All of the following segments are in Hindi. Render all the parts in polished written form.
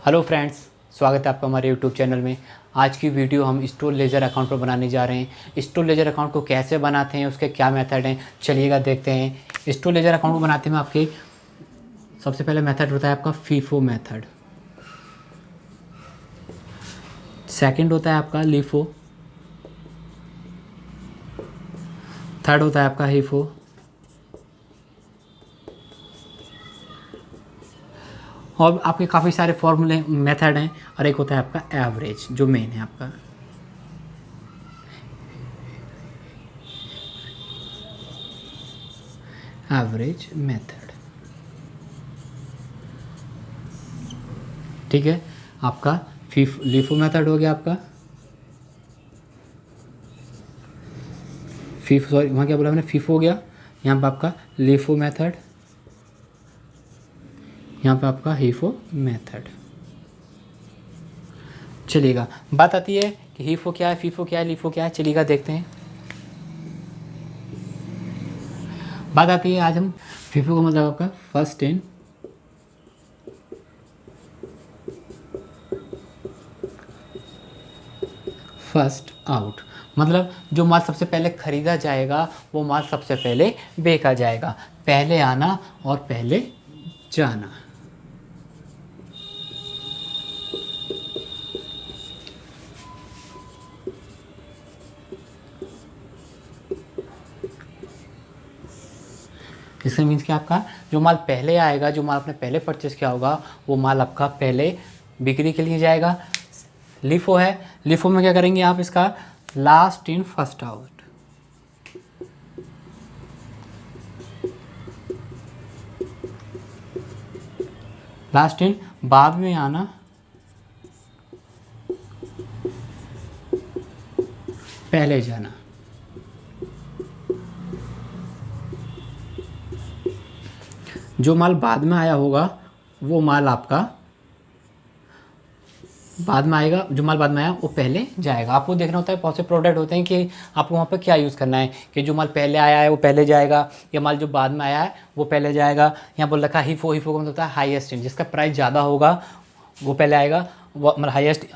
हेलो फ्रेंड्स, स्वागत है आपका हमारे यूट्यूब चैनल में। आज की वीडियो हम स्टोर लेजर अकाउंट पर बनाने जा रहे हैं। स्टोर लेजर अकाउंट को कैसे बनाते हैं, उसके क्या मेथड हैं, चलिएगा देखते हैं। स्टोर लेजर अकाउंट को बनाते में आपके सबसे पहले मेथड होता है आपका फीफो मेथड, सेकंड होता है आपका लीफो, थर्ड होता है आपका हीफो, और आपके काफ़ी सारे फॉर्मूले मेथड हैं, और एक होता है आपका एवरेज जो मेन है आपका। एवरेज मेथड, ठीक है। आपका लीफो मेथड हो गया आपका, सॉरी वहाँ क्या बोला मैंने, फीफो हो गया। यहाँ पे आपका लीफो मेथड, यहाँ पे आपका हीफो मेथड। चलिएगा, बात आती है कि हीफो क्या है, फीफो क्या है, लीफो क्या है। चलिएगा देखते हैं। बात आती है, आज हम फीफो का मतलब आपका फर्स्ट इन, फर्स्ट आउट, मतलब जो माल सबसे पहले खरीदा जाएगा वो माल सबसे पहले बेचा जाएगा। पहले आना और पहले जाना। इसका मीन्स कि आपका जो माल पहले आएगा, जो माल आपने पहले परचेस किया होगा, वो माल आपका पहले बिक्री के लिए जाएगा। लीफो है, लीफो में क्या करेंगे आप, इसका last in first out. Last in बाद में आना, पहले जाना। जो माल बाद में आया होगा वो माल आपका बाद में आएगा, जो माल बाद में आया वो पहले जाएगा। आपको देखना होता है, बहुत से प्रोडक्ट होते हैं कि आपको वहाँ पे क्या यूज़ करना है, कि जो माल पहले आया है वो पहले जाएगा, या माल जो बाद में आया है वो पहले जाएगा। यहाँ बोल रखा है हीफो, हीफो का मतलब होता है हाईएस्ट इन, जिसका प्राइस ज़्यादा होगा वो पहले आएगा, वो मतलब हाईएस्ट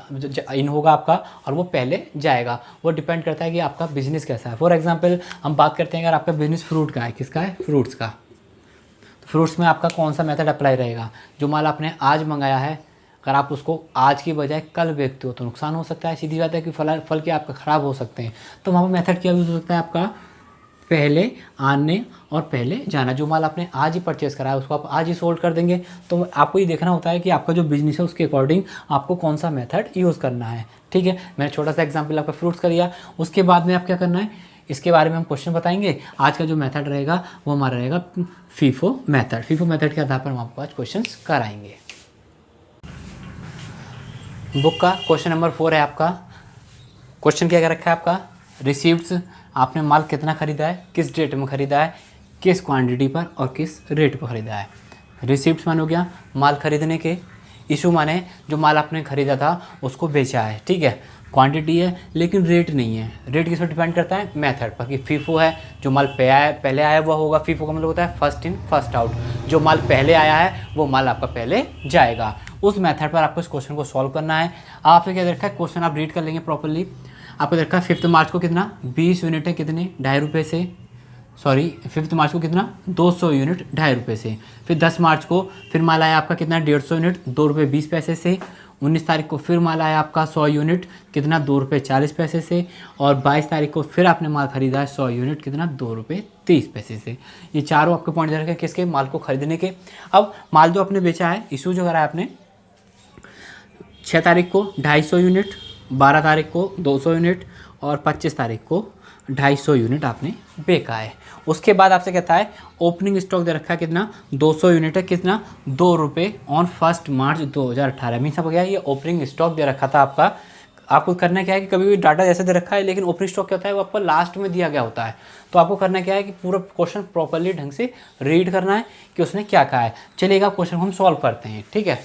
इन होगा आपका और वो पहले जाएगा। वो डिपेंड करता है कि आपका बिजनेस कैसा है। फॉर एग्जाम्पल हम बात करते हैं, अगर आपका बिजनेस फ्रूट का है, किसका है, फ्रूट्स का, तो फ्रूट्स में आपका कौन सा मेथड अप्लाई रहेगा। जो माल आपने आज मंगाया है, अगर आप उसको आज की बजाय कल बेचते हो तो नुकसान हो सकता है। सीधी बात है कि फल के आपका ख़राब हो सकते हैं। तो वहाँ पर मेथड क्या यूज़ हो सकता है आपका, पहले आने और पहले जाना। जो माल आपने आज ही परचेस करा है उसको आप आज ही सोल्ड कर देंगे। तो आपको ये देखना होता है कि आपका जो बिजनेस है उसके अकॉर्डिंग आपको कौन सा मेथड यूज़ करना है, ठीक है। मैंने छोटा सा एग्जांपल आपका फ्रूट्स का दिया। उसके बाद में आप क्या करना है, इसके बारे में हम क्वेश्चन बताएंगे। आज का जो मेथड रहेगा वो हमारा रहेगा फीफो मेथड। फीफो मेथड के आधार पर हम आपको आज क्वेश्चन कराएंगे। बुक का क्वेश्चन नंबर 4 है आपका। क्वेश्चन क्या रखा है आपका, रिसीव्ड्स, आपने माल कितना खरीदा है, किस डेट में खरीदा है, किस क्वांटिटी पर और किस रेट पर खरीदा है। रिसीप्ट्स मान हो गया माल खरीदने के, इशू माने जो माल आपने खरीदा था उसको बेचा है, ठीक है। क्वांटिटी है लेकिन रेट नहीं है। रेट किस पर डिपेंड करता है, मेथड पर। कि फीफो है, जो माल पहले आया हुआ होगा। फीफो का मतलब होता है फर्स्ट इन फर्स्ट आउट। जो माल पहले आया है वो माल आपका पहले जाएगा। उस मेथड पर आपको इस क्वेश्चन को सॉल्व करना है। आपने क्या देखा है, क्वेश्चन आप रीड कर लेंगे प्रॉपर्ली। आपको देखा है 5 मार्च को कितना, 20 यूनिट है, कितने, ₹2.5 से, सॉरी 5 मार्च को कितना, 200 यूनिट ₹2.5 से। फिर 10 मार्च को फिर माल आया आपका कितना, 150 यूनिट, ₹2.20 से। 19 तारीख को फिर माल आया आपका 100 यूनिट, कितना, ₹2.40 से। और 22 तारीख को फिर आपने माल खरीदा है 100 यूनिट, कितना, ₹2.30 से। ये चारों आपके पॉइंट दे रखे किसके, माल को खरीदने के। अब माल जो आपने बेचा है, इशू जो करा है आपने 6 तारीख को 250 यूनिट, 12 तारीख को 200 यूनिट और 25 तारीख को 250 यूनिट आपने बेचा है। उसके बाद आपसे कहता है ओपनिंग स्टॉक दे रखा है कितना, 200 यूनिट है, कितना, ₹2 ऑन 1 मार्च 2018। मीन्स आपको क्या है, ये ओपनिंग स्टॉक दे रखा था आपका। आपको करना क्या है कि कभी भी डाटा जैसे दे रखा है लेकिन ओपनिंग स्टॉक क्या होता है वो आपको लास्ट में दिया गया होता है। तो आपको करना क्या है कि पूरा क्वेश्चन प्रॉपर्ली ढंग से रीड करना है कि उसने क्या कहा है। चलिएगा क्वेश्चन को हम सॉल्व करते हैं, ठीक है।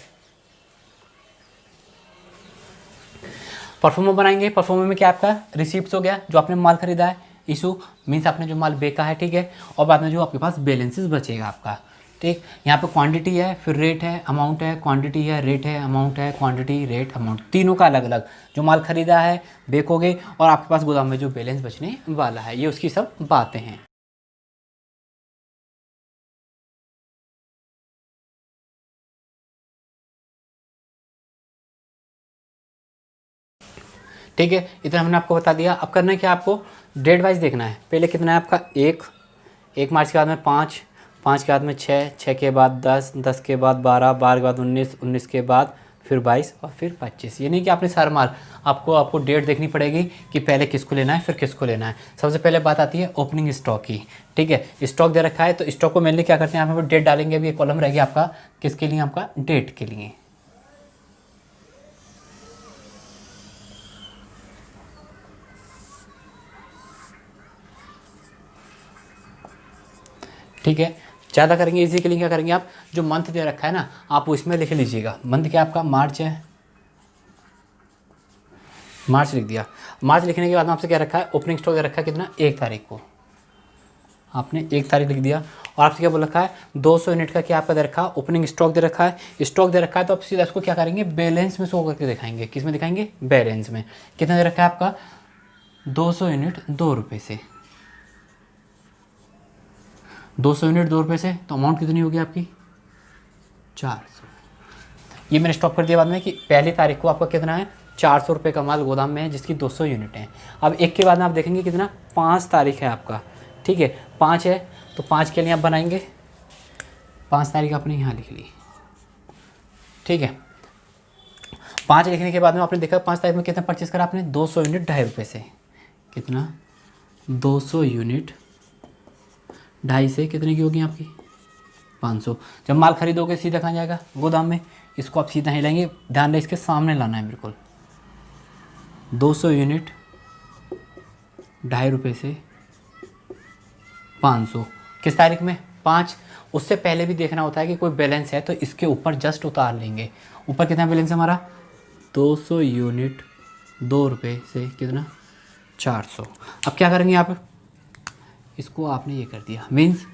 परफॉर्मर बनाएंगे। परफॉर्मर में क्या आपका रिसीप्ट्स हो गया, जो आपने माल खरीदा है, इशू मीन्स आपने जो माल बेचा है, ठीक है, और बाद में जो आपके पास बैलेंसेस बचेगा आपका, ठीक। यहाँ पे क्वांटिटी है, फिर रेट है, अमाउंट है, क्वांटिटी है, रेट है, अमाउंट है, क्वांटिटी, रेट, अमाउंट, तीनों का अलग अलग जो माल खरीदा है बेचोगे, और आपके पास गोदाम में जो बैलेंस बचने वाला है, ये उसकी सब बातें हैं। ठीक है, इतना हमने आपको बता दिया। अब करना है क्या, आपको डेट वाइज देखना है। पहले कितना है आपका, 1 मार्च के बाद में 5 के बाद में 6 के बाद 10 के बाद 12 के बाद 19 के बाद फिर 22 और फिर 25। ये नहीं कि आपने सारा माल, आपको डेट देखनी पड़ेगी कि पहले किसको लेना है फिर किसको लेना है। सबसे पहले बात आती है ओपनिंग स्टॉक की, ठीक है। स्टॉक दे रखा है तो स्टॉक को मेनली क्या करते हैं, यहाँ पर डेट डालेंगे। अभी एक कॉलम रहेगी आपका किसके लिए, आपका डेट के लिए, ठीक है। ज़्यादा करेंगे इसी के लिए क्या करेंगे, आप जो मंथ दे रखा है ना, आप उसमें लिख लीजिएगा। मंथ क्या आपका मार्च है, मार्च लिख दिया। मार्च लिखने के बाद में आपसे क्या रखा है, ओपनिंग स्टॉक दे रखा है कितना, 1 तारीख को, आपने 1 तारीख लिख दिया। और आपसे क्या बोल रखा है, 200 यूनिट का क्या आपका दे रखा है, ओपनिंग स्टॉक दे रखा है। स्टॉक दे रखा है तो आप सीधा इसको क्या करेंगे, बैलेंस में शो करके दिखाएंगे। किस में दिखाएंगे, बैलेंस में। कितना दे रखा है आपका, 200 यूनिट 2 रुपये से, 200 यूनिट 2 रुपये से, तो अमाउंट कितनी होगी आपकी, 400। ये मैंने स्टॉप कर दिया बाद में कि पहली तारीख को आपका कितना है, 400 रुपये का माल गोदाम में है जिसकी 200 यूनिट है। अब एक के बाद में आप देखेंगे कितना, 5 तारीख है आपका, ठीक है, 5 है तो 5 के लिए आप बनाएंगे, 5 तारीख आपने यहाँ लिख ली, ठीक है। 5 लिखने के बाद में आपने देखा 5 तारीख में कितना परचेस करा आपने, 200 यूनिट 2.5 रुपये से। कितना, 200 यूनिट 2.5 से कितने की होगी आपकी, 500। जब माल खरीदोगे सीधा कहाँ जाएगा, गोदाम में। इसको आप सीधा ही लाएंगे, ध्यान रहे इसके सामने लाना है बिल्कुल। 200 यूनिट 2.5 रुपये से 500 किस तारीख में, 5। उससे पहले भी देखना होता है कि कोई बैलेंस है तो इसके ऊपर जस्ट उतार लेंगे। ऊपर कितना बैलेंस है हमारा, 200 यूनिट 2 रुपये से कितना, 400। अब क्या करेंगे आप, इसको आपने ये कर दिया, मीन्स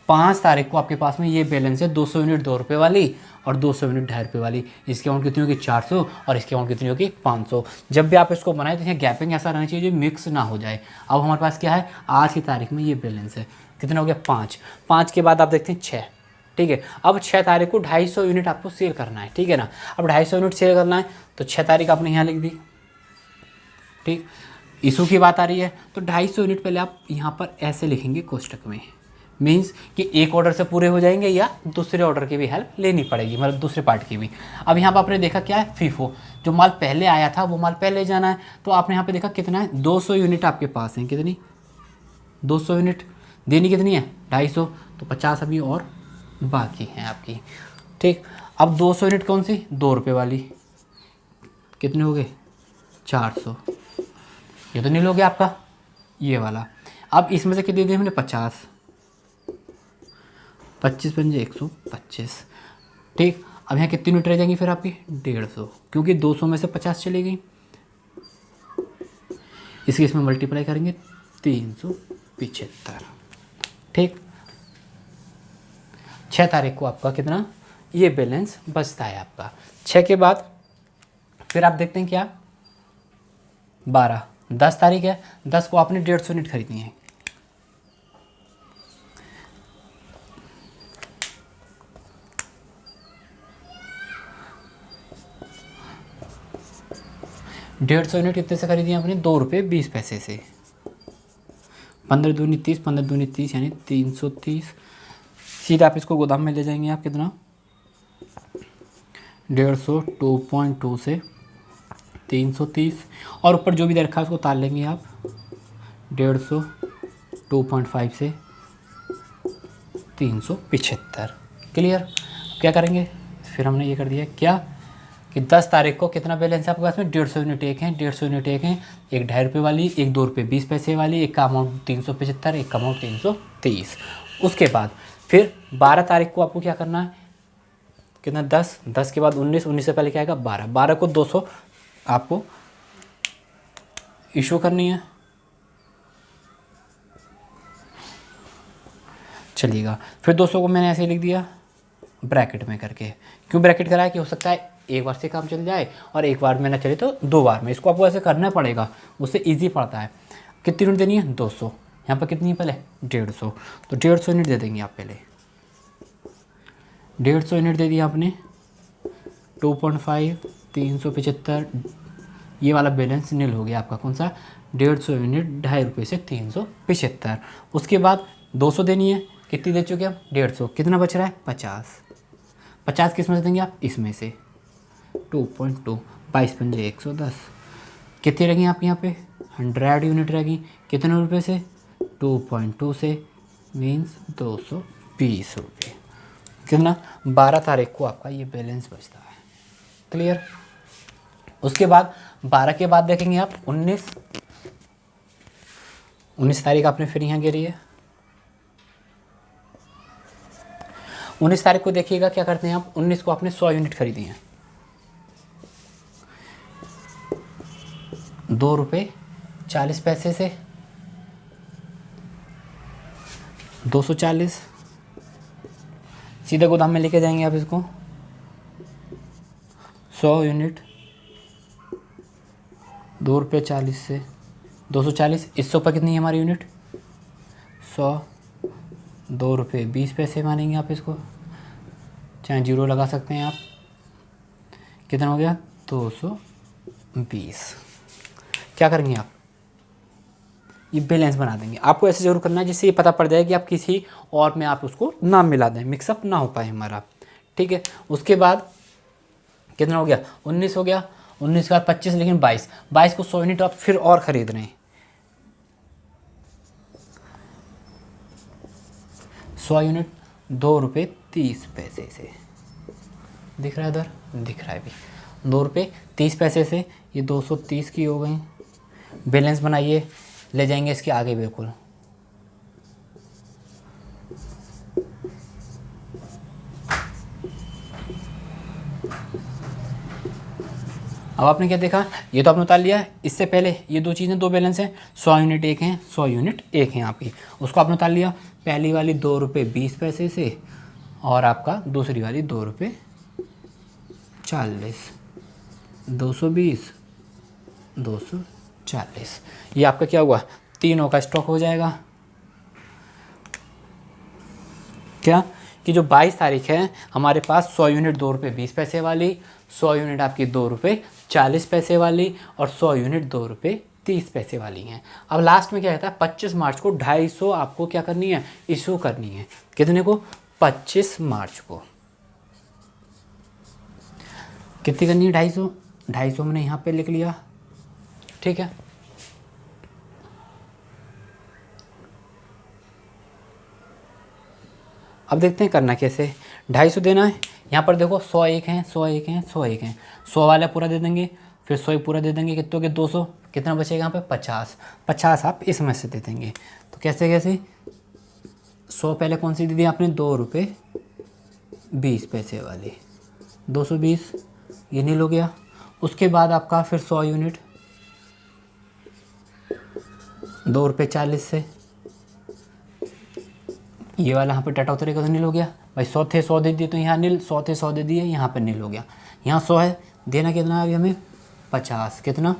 5 तारीख को आपके पास में ये बैलेंस है 200 यूनिट 2 रुपये वाली और 200 यूनिट 2.5 रुपये वाली। इसकी अमाउंट कितनी होगी, 400, और इसकी अमाउंट कितनी होगी, 500। जब भी आप इसको बनाए तो यहाँ गैपिंग ऐसा रहना चाहिए जो मिक्स ना हो जाए। अब हमारे पास क्या है, आज की तारीख में ये बैलेंस है, कितना हो गया, 5 के बाद आप देखते हैं 6, ठीक है। अब 6 तारीख को 250 यूनिट आपको सेल करना है, ठीक है ना। अब 250 यूनिट सेल करना है तो 6 तारीख आपने यहाँ लिख दी, ठीक। इशू की बात आ रही है तो 250 यूनिट पहले आप यहाँ पर ऐसे लिखेंगे कोष्टक में, मीन्स कि एक ऑर्डर से पूरे हो जाएंगे या दूसरे ऑर्डर की भी हेल्प लेनी पड़ेगी, मतलब दूसरे पार्ट की भी। अब यहाँ पर आपने देखा क्या है, फीफो, जो माल पहले आया था वो माल पहले जाना है। तो आपने यहाँ पे देखा कितना है, 200 यूनिट आपके पास है, कितनी, 200 यूनिट, देनी कितनी है, 250, तो 50 अभी और बाकी हैं आपकी, ठीक। अब 200 यूनिट कौन सी, 2 रुपये वाली, कितने हो गए, 400। ये तो नहीं लोगे आपका, ये वाला। अब इसमें से कितनी दी हमने, 50, 25 पंजे 125, ठीक। अब यहाँ कितनी यूनिट रह जाएंगी फिर आपकी, 150, क्योंकि 200 में से 50 चली गई। इसके इसमें मल्टीप्लाई करेंगे 375, ठीक। 6 तारीख को आपका कितना, ये बैलेंस बचता है आपका। 6 के बाद फिर आप देखते हैं क्या, 12, 10 तारीख है, 10 को आपने 150 यूनिट खरीदनी है। डेढ़ सौ यूनिट कितने से खरीदी आपने, 2 रुपये 20 पैसे से। 15 दूनी 30, 15 दूनी 30 यानी 330। सीधा आप इसको गोदाम में ले जाएंगे आप, कितना, 150 2.2 से 330, और ऊपर जो भी दे रखा है उसको उतार लेंगे आप, 150 2.5 से 375। क्लियर। क्या करेंगे फिर, हमने ये कर दिया क्या कि 10 तारीख को कितना बैलेंस है आपके पास में, 150 यूनिट एक है, 150 यूनिट एक है, एक 2.5 रुपये वाली, एक 2 रुपये 20 पैसे वाली, एक का अमाउंट 375, एक का अमाउंट 330। उसके बाद फिर 12 तारीख को आपको क्या करना है, कितना, 10 के बाद 19, 19 से पहले क्या आएगा, 12 को 200 आपको इशू करनी है, चलिएगा। फिर 200 को मैंने ऐसे लिख दिया ब्रैकेट में करके। क्यों ब्रैकेट करा है कि हो सकता है एक बार से काम चल जाए और एक बार में ना चले तो 2 बार में। इसको आपको ऐसे करना पड़ेगा, उससे ईजी पड़ता है। कितनी यूनिट देनी है? 200। यहाँ पर कितनी है पहले? 150। तो 150 यूनिट दे देंगे आप पहले। 150 यूनिट दे दिया आपने। 2.5 375, ये वाला बैलेंस नील हो गया आपका। कौन सा? 150 यूनिट 2.5 रुपये से 375। उसके बाद 200 देनी है। कितनी दे चुके हम? 150। कितना बच रहा है? 50। 50 किस में से देंगे आप? इसमें से 2.2, 22 पंजे 110। कितनी रहेंगी आप यहाँ पे? 100 यूनिट रहेगी। कितने रुपये से? 2.2 से, मीन्स 220 रुपये। कितना? 12 तारीख को आपका ये बैलेंस बचता है। क्लियर? उसके बाद 12 के बाद देखेंगे आप 19 तारीख आपने फिर यहाँ गिरी है। 19 तारीख को देखिएगा क्या करते हैं आप। 19 को आपने 100 यूनिट खरीदी हैं। 2 रुपये 40 पैसे से 240, सीधे गोदाम में लेके जाएंगे आप इसको। 100 यूनिट 2 रुपये 40 से 240, इस 100 पर कितनी है हमारी यूनिट? 100, 2 रुपये 20 पैसे मानेंगे आप इसको, चाहे जीरो लगा सकते हैं आप। कितना हो गया? 220। क्या करेंगे आप? ये बैलेंस बना देंगे। आपको ऐसे जरूर करना है जिससे ये पता पड़ जाए कि आप किसी और में आप उसको ना मिला दें, मिक्सअप ना हो पाए हमारा। ठीक है। उसके बाद कितना हो गया? 19 हो गया। 19 के बाद 25, लेकिन 22 को 100 यूनिट आप फिर और ख़रीद रहे हैं। 100 यूनिट 2 रुपये 30 पैसे से, दिख रहा है इधर? दिख रहा है भी। 2 रुपये 30 पैसे से ये 230 की हो गई। बैलेंस बनाइए, ले जाएंगे इसके आगे बिल्कुल। अब आपने क्या देखा? ये तो आपने उतार लिया। इससे पहले ये दो चीज़ें, 2 बैलेंस हैं। 100 यूनिट एक हैं, 100 यूनिट एक हैं आपकी। उसको आपने उतार लिया। पहली वाली 2 रुपये 20 पैसे से और आपका दूसरी वाली 2 रुपये 40, 220, 240। ये आपका क्या हुआ? तीनों का स्टॉक हो जाएगा। क्या कि जो 22 तारीख है हमारे पास 100 यूनिट 2 रुपये 20 पैसे वाली, 100 यूनिट आपकी 2 रुपये 40 पैसे वाली और 100 यूनिट 2 रुपये 30 पैसे वाली हैं। अब लास्ट में क्या कहता है? 25 मार्च को 250 आपको क्या करनी है? इशू करनी है। कितने को? 25 मार्च को। कितनी करनी है? 250। 250 मैंने यहाँ पे लिख लिया। ठीक है। अब देखते हैं करना कैसे। 250 देना है। यहाँ पर देखो 100 एक हैं, 100 एक हैं, 100 एक हैं। 100 वाला पूरा दे देंगे, फिर 100 ही पूरा दे देंगे। कितने के? 200। कितना बचेगा यहाँ पे? 50। 50 आप इसमें से दे देंगे। तो कैसे कैसे? 100 पहले कौन सी दे दी आपने? 2 रुपये 20 पैसे वाली, 220, ये नील हो गया। उसके बाद आपका फिर 100 यूनिट 2 रुपये 40 से, ये वाला यहाँ पे टाटा उतरेगा तो नील हो गया। भाई 100 थे 100 दे दिए तो यहाँ नील, 100 थे 100 दे दिए, यहाँ पे नील हो गया। यहाँ 100 है, देना कितना है अभी हमें? 50। कितना?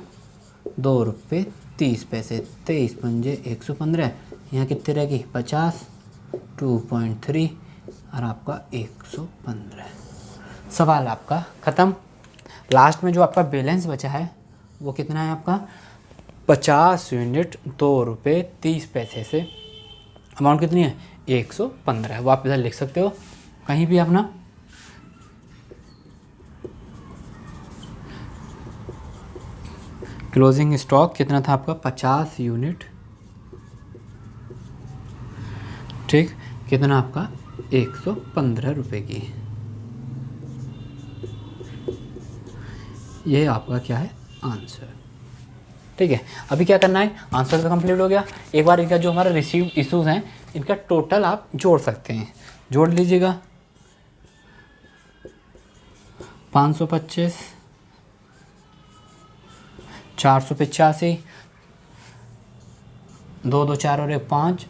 2 रुपये 30 पैसे, 23 पंजे 115। यहाँ कितने रहेगी? 50, 2.3 और आपका 115। सवाल आपका ख़त्म। लास्ट में जो आपका बैलेंस बचा है वो कितना है आपका? 50 यूनिट 2 रुपये 30 पैसे से। अमाउंट कितनी है? 115 है। वो आप इधर लिख सकते हो कहीं भी अपना। क्लोजिंग स्टॉक कितना था आपका? 50 यूनिट। ठीक। कितना आपका? 115 रुपये की। ये आपका क्या है? आंसर। ठीक है। अभी क्या करना है? आंसर तो कंप्लीट हो गया। एक बार इनका जो हमारा रिसीव्ड इशूज़ हैं इनका टोटल आप जोड़ सकते हैं। जोड़ लीजिएगा। 525, 485, 2 2 4 और 1 5,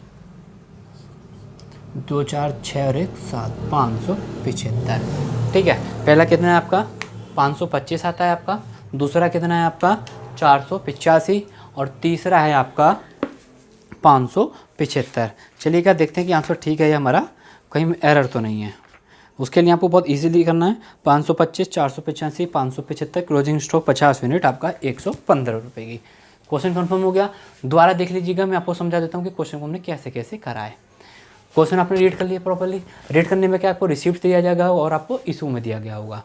2 4 6 और 1 7, 575। ठीक है, पहला कितना है आपका 525 आता है आपका, दूसरा कितना है आपका 485 और तीसरा है आपका 575। चलिएगा देखते हैं कि आंसर ठीक है या हमारा कहीं एरर तो नहीं है। उसके लिए आपको बहुत इजीली करना है 525 485 575, क्लोजिंग स्टॉक 50 यूनिट आपका 115 रुपये की। क्वेश्चन कंफर्म हो गया। दोबारा देख लीजिएगा, मैं आपको समझा देता हूँ कि क्वेश्चन को हमने कैसे कैसे करा है। क्वेश्चन आपने रीड कर लिया प्रॉपर्ली। रीड करने में क्या आपको रिसिप्ट दिया जाएगा और आपको इशू में दिया गया होगा।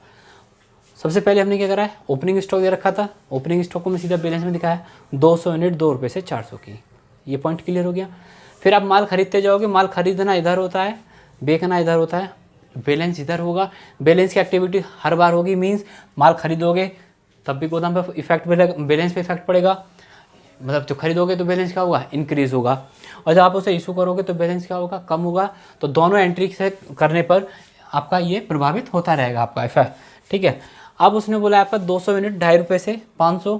सबसे पहले हमने क्या करा है, ओपनिंग स्टॉक दे रखा था, ओपनिंग स्टॉक को मैं सीधा बैलेंस में दिखाया 200 यूनिट 2 रुपये से 400 की। ये पॉइंट क्लियर हो गया। फिर आप माल खरीदते जाओगे, माल खरीदना इधर होता है, बेचना इधर होता है, बैलेंस इधर होगा। बैलेंस की एक्टिविटी हर बार होगी, मीन्स माल खरीदोगे तब भी गोदाम पर इफेक्ट पड़ेगा, बैलेंस पे इफेक्ट पड़ेगा। मतलब जो खरीदोगे तो बैलेंस क्या होगा, इंक्रीज़ होगा, और जब आप उसे इशू करोगे तो बैलेंस क्या होगा, कम होगा। तो दोनों एंट्री से करने पर आपका ये प्रभावित होता रहेगा आपका इफेक्ट। ठीक है, अब उसने बोला आपका 200 यूनिट 2.5 रुपये से 500,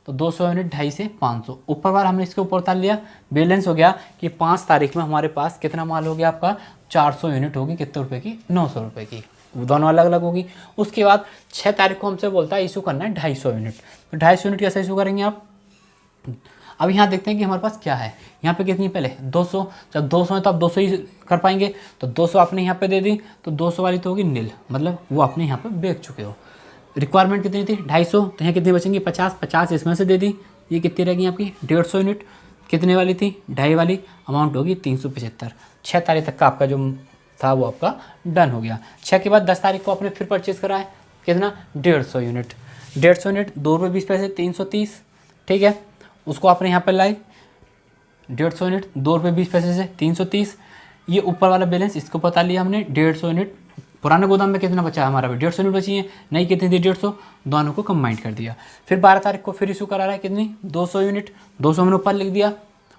तो 200 यूनिट 2.5 से 500। ऊपर बार हमने इसके ऊपर उतार लिया, बैलेंस हो गया कि 5 तारीख में हमारे पास कितना माल हो गया आपका 400 यूनिट होगी, कितने रुपए की 900 रुपये की, दोनों अलग अलग होगी। उसके बाद 6 तारीख को हमसे बोलता है इशू करना है 250 यूनिट। तो 250 यूनिट कैसे इशू करेंगे आप। अब यहाँ देखते हैं कि हमारे पास क्या है, यहाँ पे कितनी पहले 200, जब 200 है तो आप 200 ही कर पाएंगे, तो 200 आपने यहाँ पे दे दी, तो 200 वाली तो होगी नील, मतलब वो आपने यहाँ पे बेच चुके हो। रिक्वायरमेंट कितनी थी 250, तो यहाँ कितनी बचेंगी 50, 50 इसमें से दे दी, ये कितनी रहेगी आपकी 150 यूनिट। कितने वाली थी 2.5 वाली, अमाउंट होगी 375। 6 तारीख तक का आपका जो था वो आपका डन हो गया। 6 के बाद 10 तारीख को आपने फिर परचेज़ करा है, कितना 150 यूनिट। 150 यूनिट 2 रुपये 20 पैसे 330। ठीक है, उसको आपने यहाँ पर लाई 150 यूनिट 2 रुपये 20 पैसे से 330। ये ऊपर वाला बैलेंस इसको बता लिया हमने 150 यूनिट। पुराने गोदाम में कितना बचा हमारा, 150 यूनिट बची है, नई कितनी थी 150, दोनों को कंबाइंड कर दिया। फिर 12 तारीख को फिर इशू करा रहा है कितनी 200 यूनिट, 200 हमने ऊपर लिख दिया,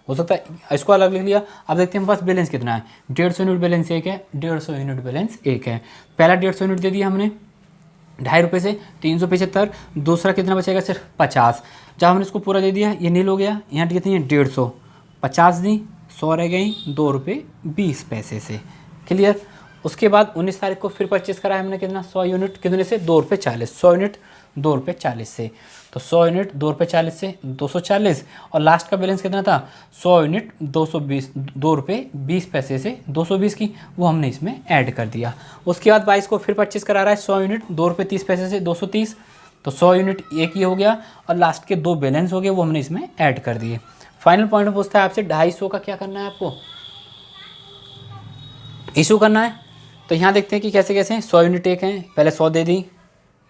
हो सकता है इसको अलग लिख लिया। अब देखते हैं बस बैलेंस कितना है, 150 यूनिट बैलेंस एक है, 150 यूनिट बैलेंस एक है। पहला 150 यूनिट दे दिया हमने 2.5 रुपये से 375, दूसरा कितना बचेगा सिर्फ 50। जब हमने इसको पूरा दे दिया ये नील हो गया, यहाँ कितनी है 150, 50 दी 100 रह गई 2 रुपये 20 पैसे से। क्लियर। उसके बाद 19 तारीख को फिर परचेस करा है हमने कितना 100 यूनिट, कितने से 2 रुपये 40, 100 यूनिट 2 रुपये 40 से, तो 100 यूनिट 2 रुपये 40 से 240, और लास्ट का बैलेंस कितना था 100 यूनिट 220 2 रुपये 20 पैसे से 220 की, वो हमने इसमें ऐड कर दिया। उसके बाद 22 को फिर परचेस करा रहा है 100 यूनिट 2 रुपये 30 पैसे से 230, तो 100 यूनिट एक ही हो गया, और लास्ट के 2 बैलेंस हो गए वो हमने इसमें ऐड कर दिए। फाइनल पॉइंट में पूछता है आपसे 250 का क्या करना है, आपको इशू करना है। तो यहाँ देखते हैं कि कैसे कैसे 100 यूनिट एक हैं, पहले 100 दे दी,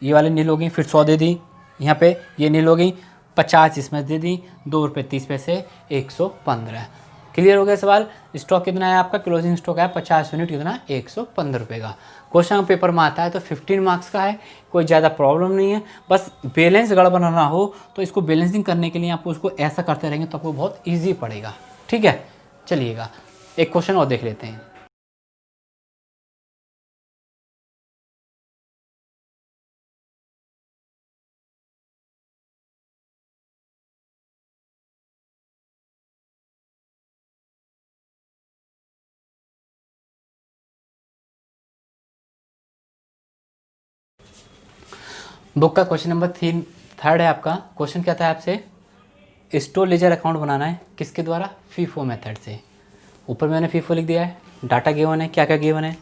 ये वाले नील हो गई, फिर 100 दे दी, यहाँ पे ये नील हो गई, 50 इसमें दे दी, 2 रुपये 30 पैसे 115। क्लियर हो गया सवाल। स्टॉक कितना है आपका, क्लोजिंग स्टॉक है 50 यूनिट, कितना 115 रुपये का। क्वेश्चन पेपर में आता है तो 15 मार्क्स का है, कोई ज़्यादा प्रॉब्लम नहीं है, बस बैलेंस गड़बड़ ना हो, तो इसको बैलेंसिंग करने के लिए आपको उसको ऐसा करते रहेंगे तो आपको बहुत ईजी पड़ेगा। ठीक है, चलिएगा एक क्वेश्चन और देख लेते हैं। बुक का क्वेश्चन नंबर 3 है आपका। क्वेश्चन क्या था आपसे, स्टोर लेजर अकाउंट बनाना है किसके द्वारा, फीफो मेथड से। ऊपर मैंने फीफो लिख दिया है, डाटा गिवन है, क्या क्या गिवन है,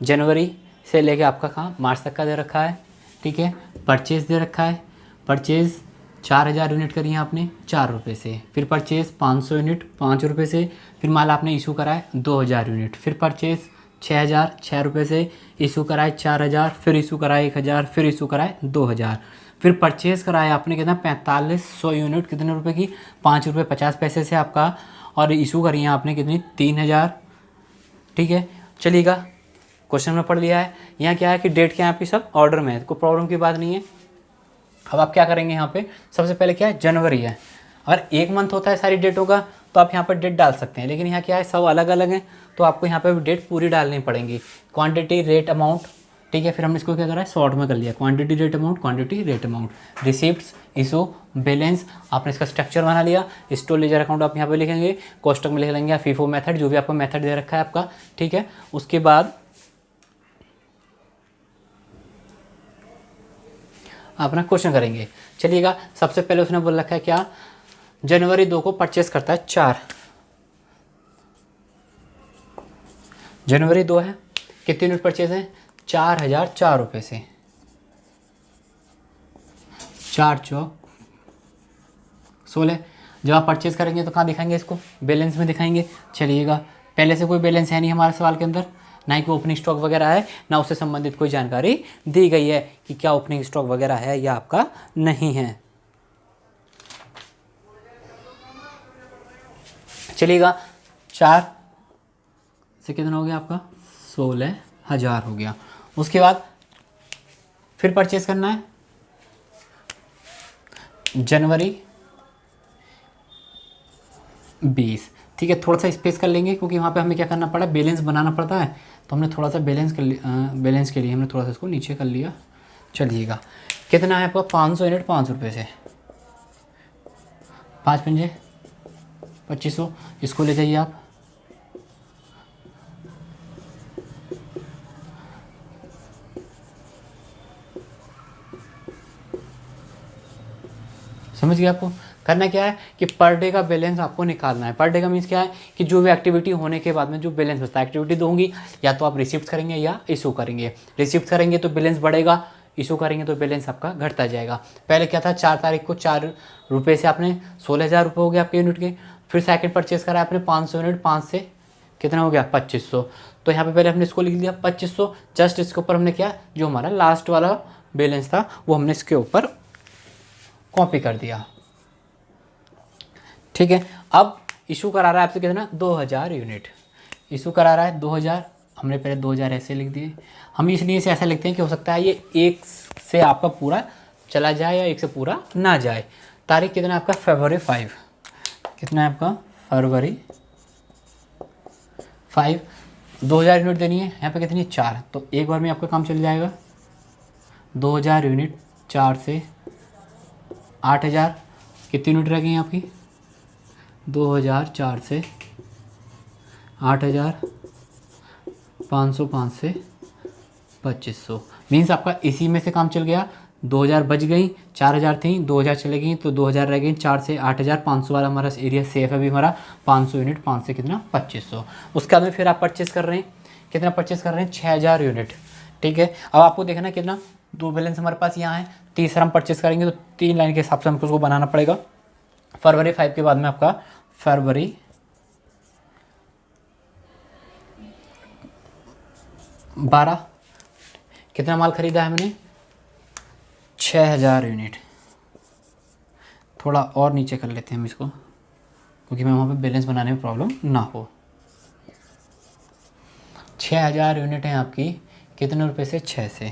जनवरी से लेके आपका कहाँ मार्च तक का दे रखा है। ठीक है, परचेज़ दे रखा है, परचेज़ 4000 यूनिट करी है आपने 4 रुपये से, फिर परचेज़ 500 यूनिट 5 रुपये से, फिर माल आपने इशू करा है 2000 यूनिट, फिर परचेज़ 6000 6 रुपये से, इशू कराए 4000, फिर इशू कराए 1000, फिर इशू कराए 2000, फिर परचेज़ कराया आपने कितना 4500 यूनिट, कितने रुपए की 5 रुपये 50 पैसे से आपका, और इशू करी है आपने कितनी 3000। ठीक है, चलिएगा क्वेश्चन में पढ़ लिया है। यहाँ क्या है कि डेट क्या है आपकी सब ऑर्डर में है, कोई प्रॉब्लम की बात नहीं है। अब आप क्या करेंगे, यहाँ पे सबसे पहले क्या है जनवरी है, अगर एक मंथ होता है सारी डेटों का तो आप यहाँ पर डेट डाल सकते हैं, लेकिन यहाँ क्या है सब अलग अलग हैं, तो आपको यहाँ पे डेट पूरी डालनी पड़ेंगी, क्वांटिटी रेट अमाउंट। ठीक है। फिर हमने इसको क्या करा है, शॉर्ट में कर लिया, quantity rate amount, quantity rate amount, receipts, issue, balance, आपने इसका स्ट्रक्चर बना लिया। स्टोर लेजर अकाउंट आप यहाँ पे लिखेंगे, कोष्टक में लिख लेंगे, फीफो मेथड, जो भी आपको मेथड दे रखा है आपका, ठीक है। उसके बाद अपना क्वेश्चन करेंगे। चलिएगा, सबसे पहले उसने बोल रखा है क्या, जनवरी 2 को परचेस करता है 4, जनवरी 2 है, कितनी यूनिट परचेज है, 4004 रुपये से, 4 चौक 16। जब आप परचेज करेंगे तो कहाँ दिखाएंगे इसको, बैलेंस में दिखाएंगे। चलिएगा, पहले से कोई बैलेंस है नहीं हमारे सवाल के अंदर, ना ही कोई ओपनिंग स्टॉक वगैरह है, ना उससे संबंधित कोई जानकारी दी गई है कि क्या ओपनिंग स्टॉक वगैरह है या आपका नहीं है। चलिएगा, 4 से कितना हो गया आपका, 16,000 हो गया। उसके बाद फिर परचेज करना है जनवरी 20, ठीक है। थोड़ा सा स्पेस कर लेंगे क्योंकि वहाँ पे हमें क्या करना पड़ा, बैलेंस बनाना पड़ता है, तो हमने थोड़ा सा बैलेंस के लिए हमने थोड़ा सा इसको नीचे कर लिया। चलिएगा, कितना है आपका, 500 यूनिट 5 रुपये से, 5 पंजे 2500, इसको ले जाइए आप, समझ गया। आपको करना क्या है कि पर डे का बैलेंस आपको निकालना है। पर डे का मीन्स क्या है कि जो भी एक्टिविटी होने के बाद में जो बैलेंस बचता है, एक्टिविटी दो होंगी, या तो आप रिसिप्ट करेंगे या इशू करेंगे। रिसिप्ट करेंगे तो बैलेंस बढ़ेगा, इशू करेंगे तो बैलेंस आपका घटता जाएगा। पहले क्या था, 4 तारीख को 4 रुपये से आपने 16,000 रुपये हो गया आपके यूनिट के। फिर सेकंड परचेस करा आपने 500 यूनिट, 5 से कितना हो गया, 2500। तो यहाँ पे पहले हमने इसको लिख दिया 2500, जस्ट इसके ऊपर हमने क्या, जो हमारा लास्ट वाला बैलेंस था वो हमने इसके ऊपर कॉपी कर दिया, ठीक है। अब इशू करा रहा है आपसे कितना, 2000 यूनिट इशू करा रहा है, 2000, हमने पहले 2000 ऐसे लिख दिए। हम इसलिए इसे ऐसा लिखते हैं कि हो सकता है ये एक से आपका पूरा चला जाए या एक से पूरा ना जाए। तारीख कितना है आपका, फरवरी 5, कितना है आपका, फरवरी 5, 2000 यूनिट देनी है, यहाँ पे कितनी, 4, तो एक बार में आपका काम चल जाएगा। 2000 यूनिट 4 से 8000, कितनी यूनिट रह गई आपकी, 2000 4 से 8000, 500 5 से 2500, मीन्स आपका इसी में से काम चल गया। 2000 बच गई, 4000 थी, 2000 चले गई तो 2000 रह गई, 4 से 8000, 500 वाला हमारा एरिया सेफ है अभी हमारा, 500 यूनिट, 5 से कितना, 2500। उसके बाद में फिर आप परचेस कर रहे हैं, कितना परचेस कर रहे हैं, 6000 यूनिट, ठीक है। अब आपको देखना कितना, 2 बैलेंस हमारे पास यहाँ है, तीसरा हम परचेस करेंगे तो 3 लाइन के हिसाब से हमको उसको बनाना पड़ेगा। फरवरी 5 के बाद में आपका फरवरी 12, कितना माल खरीदा है हमने, 6000 यूनिट। थोड़ा और नीचे कर लेते हैं हम इसको क्योंकि मैं वहाँ पे बैलेंस बनाने में प्रॉब्लम ना हो। 6000 यूनिट है आपकी, कितने रुपए से, 6 से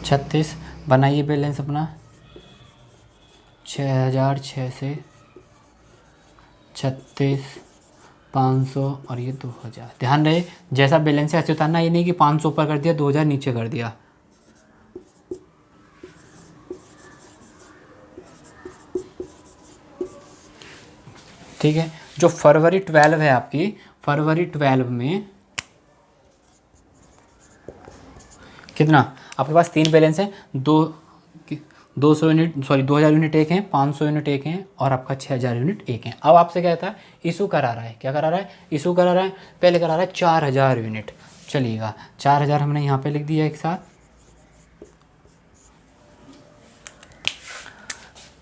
36, बनाइए बैलेंस अपना, 6000, 6 से 36, 500 और ये 2000। ध्यान रहे जैसा बैलेंस है ऐसे उतारना, ये नहीं कि 500 ऊपर कर दिया 2000 नीचे कर दिया। ठीक है, जो फरवरी 12 है आपकी, फरवरी 12 में कितना आपके पास 3 बैलेंस है, 200 यूनिट, सॉरी 2000 यूनिट एक हैं, 500 यूनिट एक हैं और आपका 6000 यूनिट एक हैं। अब आपसे क्या कहता है, इशू करा रहा है, क्या करा रहा है, इशू करा रहा है, पहले करा रहा है 4000 यूनिट। चलिएगा 4000 हमने यहाँ पे लिख दिया एक साथ।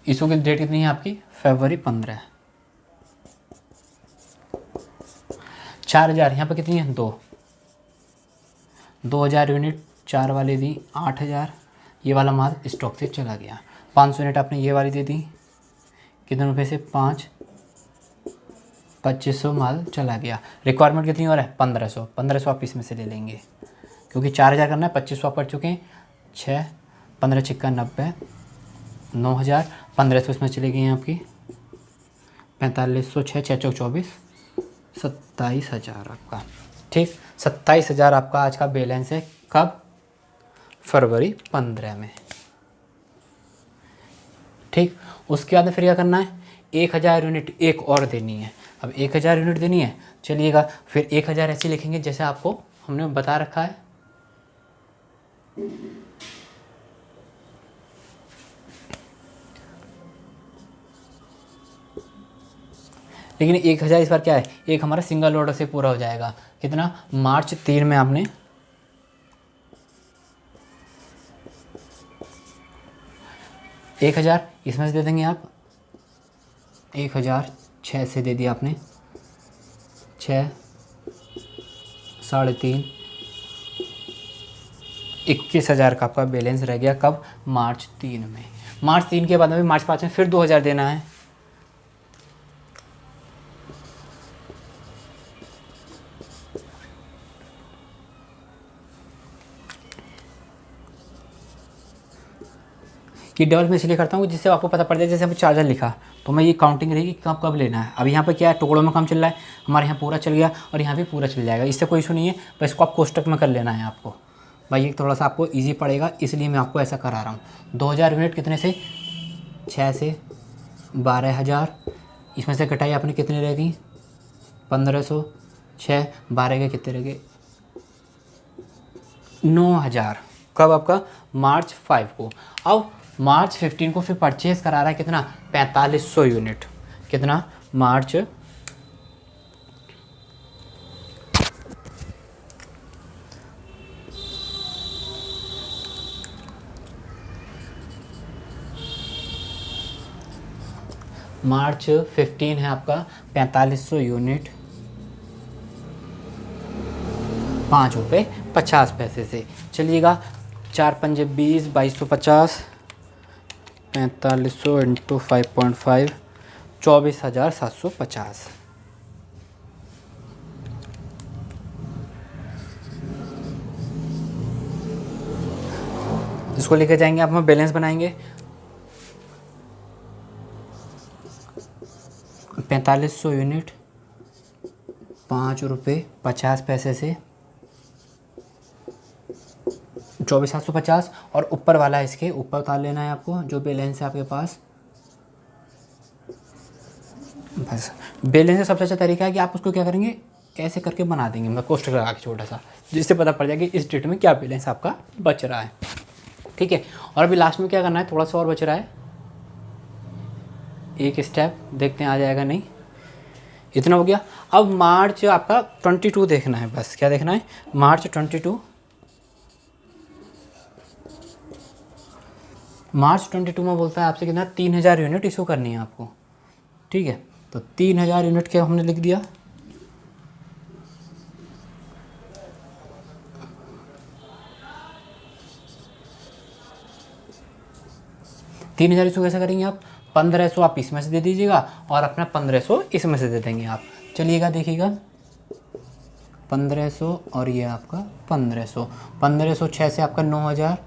इशू की डेट कितनी है आपकी, फरवरी 15। 4000 यहाँ पे कितनी है, 2000 यूनिट 4 वाली दी, 8000, ये वाला माल स्टॉक से चला गया। 500 यूनिट आपने ये वाली दे दी, कितने रुपए से, 5, 2500 माल चला गया। रिक्वायरमेंट कितनी और है, 1500, 1500 आप इसमें से ले लेंगे क्योंकि 4000 करना है, 2500 आप पढ़ चुके हैं, 6, 15 छिक्का 90, 9000, 1500 इसमें चले गए हैं आपकी, 4500, 6 6 चौक 24, 27000 आपका। ठीक, 27,000 आपका आज का बैलेंस है। कब? फरवरी 15 में। ठीक, उसके बाद में फिर क्या करना है, 1000 यूनिट एक और देनी है। अब 1000 यूनिट देनी है, चलिएगा फिर 1000 ऐसे लिखेंगे जैसे आपको हमने बता रखा है। लेकिन 1000 इस बार क्या है, एक हमारा सिंगल ऑर्डर से पूरा हो जाएगा। कितना? मार्च 3 में आपने 1000 इसमें से दे देंगे आप, 1000 6 से दे दिया आपने, 6 3.5 21,000 का आपका बैलेंस रह गया। कब? मार्च 3 में। मार्च 3 के बाद में मार्च 5 में फिर 2000 देना है। कि डबल में इसलिए करता हूँ जिससे आपको पता पड़ जाए, जैसे हमने चार्जर लिखा तो मैं ये काउंटिंग रहेगी कि कब कब लेना है। अब यहाँ पे क्या है, टुकड़ों में काम चल रहा है, हमारे यहाँ पूरा चल गया और यहाँ भी पूरा चल जाएगा, इससे कोई इशू नहीं है। बस इसको आप कोष्टक में कर लेना है आपको, भाई ये थोड़ा सा आपको ईजी पड़ेगा, इसलिए मैं आपको ऐसा करा रहा हूँ। 2000 यूनिट कितने से? 6 से 12,000, इसमें से कटाई आपने कितनी रहेगी? 1500, 6 12 के कितने रहेंगे? 9,000। कब? आपका मार्च 5 को। अब मार्च 15 को फिर परचेज करा रहा है कितना? 4500 यूनिट। कितना? मार्च मार्च 15 है आपका 4500 यूनिट, 5 रुपये 50 पैसे से। चलिएगा 4 पंजे 20, 2250, 4500 इंटू 5.5, 24,750। इसको लेकर जाएंगे आप, हम बैलेंस बनाएंगे। 4500 यूनिट 5 रुपये 50 पैसे से 24,750, और ऊपर वाला इसके ऊपर उतार लेना है आपको, जो बैलेंस है आपके पास। बस बैलेंस का सबसे अच्छा तरीका है कि आप उसको क्या करेंगे, ऐसे करके बना देंगे, मैं कोष्टक लगा के छोटा सा, जिससे पता पड़ जाएगा कि इस डेट में क्या बैलेंस आपका बच रहा है। ठीक है, और अभी लास्ट में क्या करना है, थोड़ा सा और बच रहा है, एक स्टेप देखते हैं आ जाएगा नहीं, इतना हो गया। अब मार्च आपका 22 देखना है, बस क्या देखना है, मार्च 22। मार्च 22 में बोलता है आपसे कितना, 3000 यूनिट इशू करनी है आपको। ठीक है, तो 3000 यूनिट क्या हमने लिख दिया, तीन हज़ार इशू कैसे करेंगे आप, 1500 आप इसमें से दे दीजिएगा और अपना 1500 इसमें से दे देंगे आप। चलिएगा देखिएगा 1500 और ये आपका 1500, 1500 6 से आपका 9000,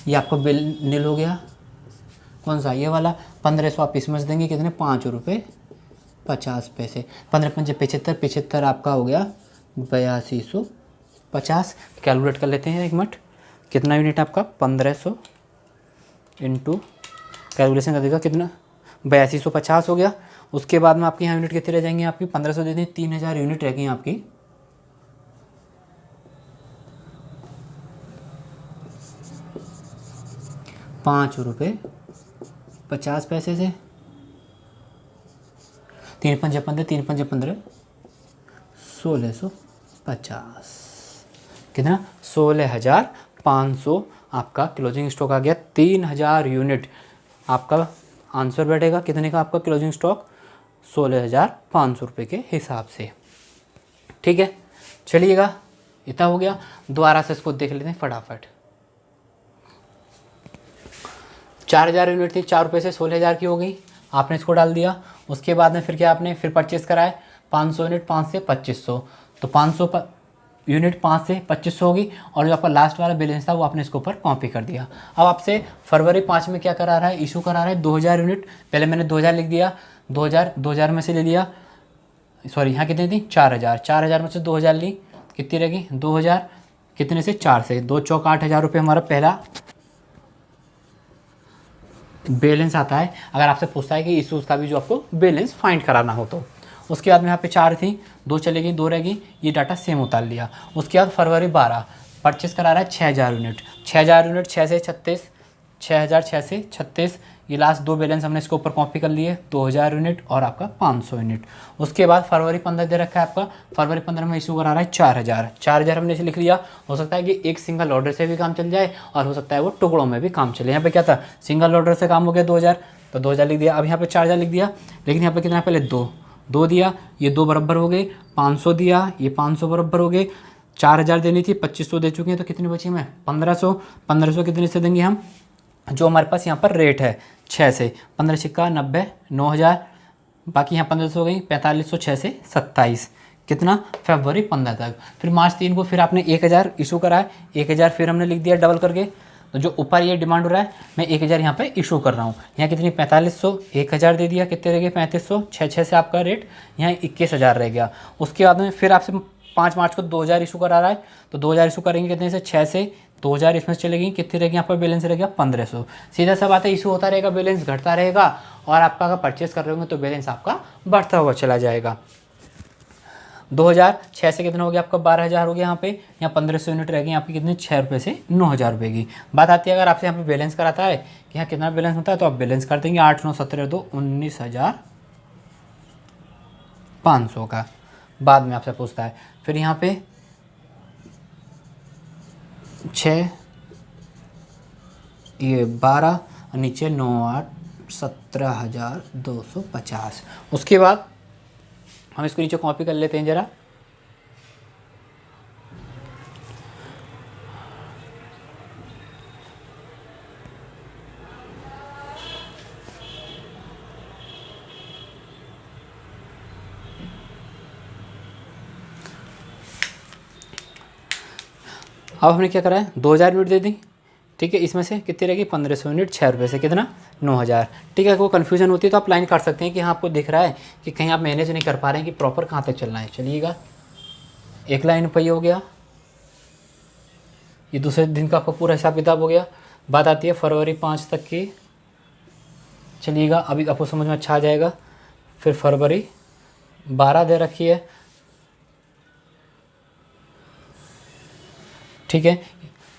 ये आपका बिल नील हो गया। कौन सा, ये वाला। 1500 आप इसमें से देंगे कितने, 5 रुपये 50 पैसे। 15 पंजे 75, 75 आपका हो गया 8250। कैलकुलेट कर लेते हैं एक मिनट, कितना यूनिट आपका, 1500 इंटू कैलकुलेशन कर देगा कितना, 8250 हो गया। उसके बाद में आपके यहाँ यूनिट कितने रह जाएंगे, आपकी 1500 दे दें, 3000 यूनिट रह गई आपकी। ₹5.50 से 3 पंजे 15, 3 पंजे 15, 1650। कितना, 16,500 आपका क्लोजिंग स्टॉक आ गया। 3000 यूनिट आपका आंसर बैठेगा कितने का आपका क्लोजिंग स्टॉक, 16,500 रुपये के हिसाब से। ठीक है, चलिएगा इतना हो गया। दोबारा से इसको देख लेते हैं फटाफट। 4000 यूनिट थी, 4 रुपये से 16,000 की हो गई, आपने इसको डाल दिया। उसके बाद में फिर क्या, आपने फिर परचेज़ कराए 500 यूनिट, 5 से 2500, तो 500 यूनिट 5 से 2500 होगी। और जो आपका लास्ट वाला बैलेंस था वो आपने इसके ऊपर कॉपी कर दिया। अब आपसे फरवरी 5 में क्या करा रहा है, इशू करा रहा है 2000 यूनिट। पहले मैंने 2000 लिख दिया, 2000 में से ले लिया, सॉरी यहाँ कितनी थी 4000, 4000 में से 2000 ली, कितनी रहेगी 2000, कितने से 4 से, 2 चौक 8000 रुपये हमारा पहला बैलेंस आता है। अगर आपसे पूछता है कि इस उसका भी जो आपको बैलेंस फाइंड कराना हो तो। उसके बाद में यहाँ पे 4 थी, 2 चलेगी, 2 रहेगी, ये डाटा सेम उतार लिया। उसके बाद फरवरी 12 परचेस करा रहा है 6000 यूनिट, 6000 यूनिट 6 से 36, 6000 6 से 36, ये लास्ट 2 बैलेंस हमने इसके ऊपर कॉपी कर लिए, 2000 यूनिट और आपका 500 यूनिट। उसके बाद फरवरी 15 दे रखा है आपका, फरवरी 15 में इशू करा रहा है 4000, 4000 हमने इसे लिख लिया। हो सकता है कि एक सिंगल ऑर्डर से भी काम चल जाए और हो सकता है वो टुकड़ों में भी काम चले। यहाँ पे क्या था, सिंगल ऑर्डर से काम हो गया 2000, तो 2000 लिख दिया। अब यहाँ पे 4000 लिख दिया, लेकिन यहाँ पे कितना, पहले 2 दिया, ये 2 बराबर हो गए, 500 दिया, ये 500 बराबर हो गए, 4000 देनी थी, 2500 दे चुके हैं, तो कितनी बची हमें 1500, 1500 कितने से देंगे हम, जो हमारे पास यहाँ पर रेट है 6 से, 15 सिक्का 90, 9000, बाकी यहाँ 1500 हो गई, 4500, 6 से 27, कितना फरवरी 15 तक। फिर मार्च 3 को फिर आपने 1000 इशू करा है, 1000 फिर हमने लिख दिया डबल करके, तो जो ऊपर ये डिमांड हो रहा है मैं 1000 यहाँ पे इशू कर रहा हूँ। यहाँ कितनी 4500, 1000 दे दिया, कितने रह गए 3500, 6 से आपका रेट यहाँ 21000 रह गया। उसके बाद में फिर आपसे 5 मार्च को 2000 इशू करा रहा है, तो 2000 इशू करेंगे कितने से, 6 से, 2000 इसमें चलेगी, कितनी रहेगी यहाँ पर बैलेंस रहेगा 1500। सीधा सा बात है, इशू होता रहेगा, बैलेंस घटता रहेगा, और आपका अगर परचेस कर रहे होंगे तो बैलेंस आपका बढ़ता हुआ चला जाएगा। 2000 6 से कितना हो गया आपका 12000 हो गया, यहाँ पे यहाँ 1500 यूनिट रहेगी, यहाँ पे कितने 6 रुपये से 9000 रुपये की बात आती है। अगर आपसे यहाँ पे बैलेंस कराता है कि यहाँ कितना बैलेंस होता है, तो आप बैलेंस कर देंगे 8 9 17 2 19500 का। बाद में आपसे पूछता है फिर यहाँ पे 6, ये 12 और नीचे 9 8 17250। उसके बाद हम इसको नीचे कॉपी कर लेते हैं ज़रा। अब हमने क्या करा है, 2000 यूनिट दे दी, ठीक है, इसमें से कितनी रहेगी 1500 यूनिट, 6 रुपये से कितना 9000, ठीक है। कोई कन्फ्यूजन होती है तो आप लाइन काट सकते हैं कि हाँ आपको दिख रहा है कि कहीं आप मैनेज नहीं कर पा रहे हैं कि प्रॉपर कहाँ तक चलना है। चलिएगा, एक लाइन पे हो गया, ये दूसरे दिन का आपका पूरा हिसाब किताब हो गया। बात आती है फरवरी 5 तक की, चलिएगा अभी आपको समझ में अच्छा आ जाएगा। फिर फरवरी 12 दे रखी है, ठीक है।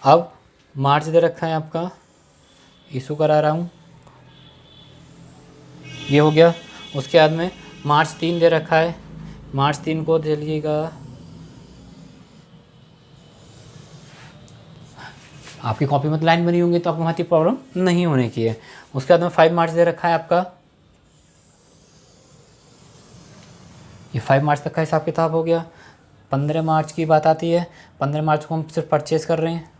अब मार्च दे रखा है आपका, इशू करा रहा हूँ, ये हो गया। उसके बाद में मार्च 3 दे रखा है, मार्च 3 को दे लीजिएगा, आपकी कॉपी में लाइन बनी होंगी तो आपको वहाँ की प्रॉब्लम नहीं होने की है। उसके बाद में 5 मार्च दे रखा है आपका, ये 5 मार्च तक का हिसाब किताब हो गया। 15 मार्च की बात आती है, 15 मार्च को हम सिर्फ परचेज़ कर रहे हैं,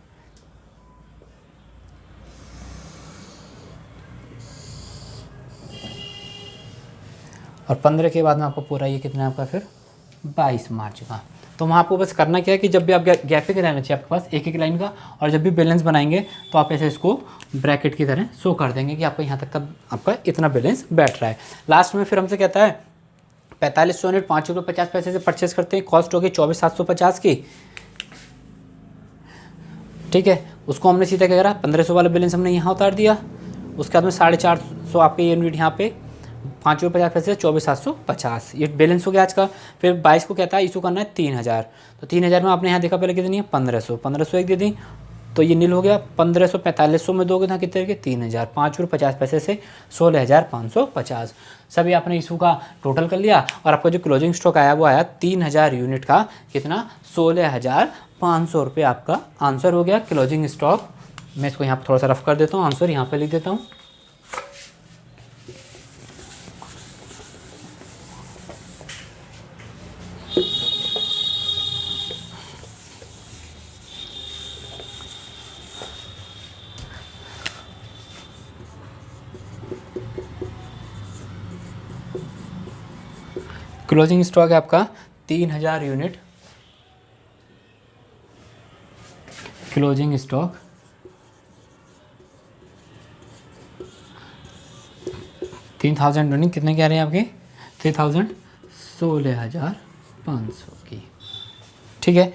और 15 के बाद में आपको पूरा ये कितना आपका फिर 22 मार्च का। तो वहाँ आपको बस करना क्या है कि जब भी आप गैपिंग रहना चाहिए आपके पास एक एक लाइन का, और जब भी बैलेंस बनाएंगे तो आप ऐसे इसको ब्रैकेट की तरह शो कर देंगे कि आपका यहाँ तक का आपका इतना बैलेंस बैठ रहा है। लास्ट में फिर हमसे कहता है 4500 यूनिट 5 रुपये 50 पैसे से परचेस करते हैं, कॉस्ट होगी 24750 की, ठीक है। उसको हमने सीधा क्या करा, 1500 वाला बैलेंस हमने यहाँ उतार दिया। उसके बाद में 450 आपके यूनिट यहाँ पे 5 रुपये 50 पैसे 24750, ये बैलेंस हो गया आज का। फिर 22 को कहता है इशू करना है 3000, तो 3000 में आपने यहाँ देखा पहले कितनी है 1500 एक दे दी, तो ये नील हो गया। 1500 4500 में दोगे ना कितने के 3000, 5 रुपये 50 पैसे से 16550। सभी आपने इशू का टोटल कर लिया, और आपका जो क्लोजिंग स्टॉक आया वो आया 3000 यूनिट का, कितना 16500 रुपये आपका आंसर हो गया क्लोजिंग स्टॉक। मैं इसको यहाँ पर थोड़ा सा रफ कर देता हूँ, आंसर यहाँ पर लिख देता हूँ। क्लोजिंग स्टॉक है आपका 3000 यूनिट, क्लोजिंग स्टॉक 3000 यूनिट, कितने क्या रहे हैं आपके 3000 16,500 की। ठीक है,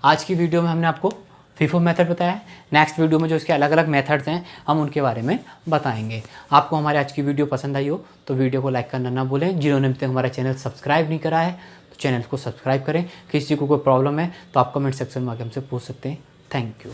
आज की वीडियो में हमने आपको फीफो मेथड बताया है। नेक्स्ट वीडियो में जो इसके अलग अलग मेथड्स हैं हम उनके बारे में बताएंगे। आपको हमारी आज की वीडियो पसंद आई हो तो वीडियो को लाइक करना ना भूलें। जिन्होंने अभी तक हमारा चैनल सब्सक्राइब नहीं करा है तो चैनल को सब्सक्राइब करें। किसी को कोई प्रॉब्लम है तो आप कमेंट सेक्शन में आके हमसे पूछ सकते हैं। Thank you.